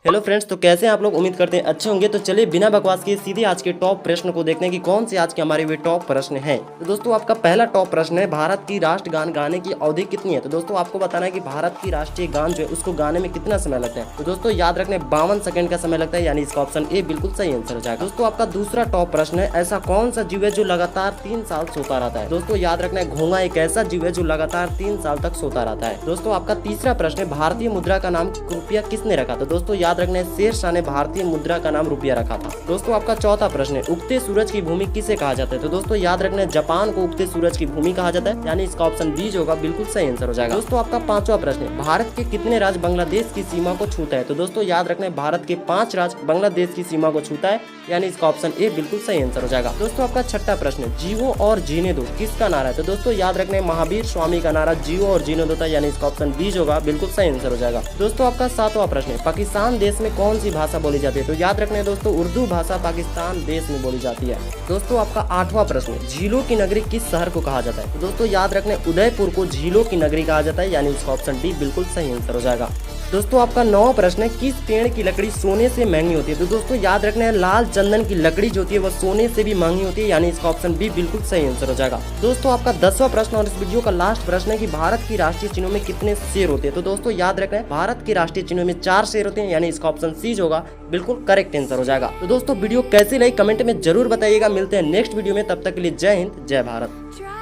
Hello friends, तो कैसे हैं आप लोग। उम्मीद करते हैं अच्छे होंगे। तो चलिए बिना बकवास के सीधे आज के टॉप प्रश्न को देखते हैं कि कौन से आज के हमारे वे टॉप प्रश्न हैं। तो दोस्तों आपका पहला टॉप प्रश्न है, भारत की राष्ट्रगान गाने की अवधि कितनी है। तो दोस्तों आपको बताना है कि भारत की राष्ट्रीय गान जो है उसको गाने में कितना समय लगता है। तो दोस्तों याद रखने 52 सेकंड का समय लगता है, यानी इसका ऑप्शन ए बिल्कुल सही आंसर हो जाएगा। दोस्तों आपका दूसरा टॉप प्रश्न है, ऐसा कौन सा जीव है जो लगातार 3 साल सोता रहता है। दोस्तों याद रखना है घोंगा एक ऐसा जीव है जो लगातार 3 साल तक सोता रहता है। दोस्तों आपका तीसरा प्रश्न है, भारतीय मुद्रा का नाम रुपया किसने रखा। तो दोस्तों याद रखना है शेरशाह ने भारतीय मुद्रा का नाम रुपया रखा था। दोस्तों आपका चौथा प्रश्न है, उगते सूरज की भूमि किसे कहा जाता है। तो दोस्तों याद रखना है जापान को उगते सूरज की भूमि कहा जाता है, यानी इसका ऑप्शन बी जो होगा बिल्कुल सही आंसर हो जाएगा। दोस्तों आपका पांचवा प्रश्न है, भारत के कितने राज्य बांग्लादेश की सीमा को छूता है। तो दोस्तों याद रखना है भारत के 5 राज्य बांग्लादेश की सीमा को छूता है, यानी इसका ऑप्शन ए बिल्कुल सही आंसर हो जाएगा। दोस्तों आपका छठा प्रश्न है, जियो और जीने दो किसका नारा है। तो दोस्तों याद रखना है महावीर स्वामी का नारा जियो और जीने दो था, यानी इसका ऑप्शन बी जो होगा बिल्कुल सही आंसर हो जाएगा। दोस्तों आपका सातवां प्रश्न है, पाकिस्तान देश में कौन सी भाषा बोली जाती है। तो याद रखना है दोस्तों उर्दू भाषा पाकिस्तान देश में बोली जाती है। दोस्तों आपका आठवां प्रश्न है, झीलों की नगरी किस शहर को कहा जाता है। तो दोस्तों याद रखना है उदयपुर को झीलों की नगरी कहा जाता है, यानी इसका ऑप्शन डी बिल्कुल सही आंसर हो जाएगा। दोस्तों आपका 9वां प्रश्न है, किस पेड़ की लकड़ी सोने से महंगी होती है। तो दोस्तों याद रखना है लाल चंदन की लकड़ी जो होती है वह सोने से भी महंगी होती है, यानी इसका ऑप्शन बी बिल्कुल सही आंसर हो जाएगा। दोस्तों आपका 10वां प्रश्न और इस वीडियो का लास्ट प्रश्न है कि भारत की राष्ट्रीय चिन्हों में कितने शेर होते हैं। तो दोस्तों याद रखना है भारत के राष्ट्रीय चिन्हों में 4 शेर होते हैं, यानी इसका ऑप्शन सी जो होगा बिल्कुल करेक्ट आंसर हो जाएगा। तो दोस्तों वीडियो कैसी लगी कमेंट में जरूर बताइएगा। मिलते हैं नेक्स्ट वीडियो में, तब तक के लिए जय हिंद जय भारत।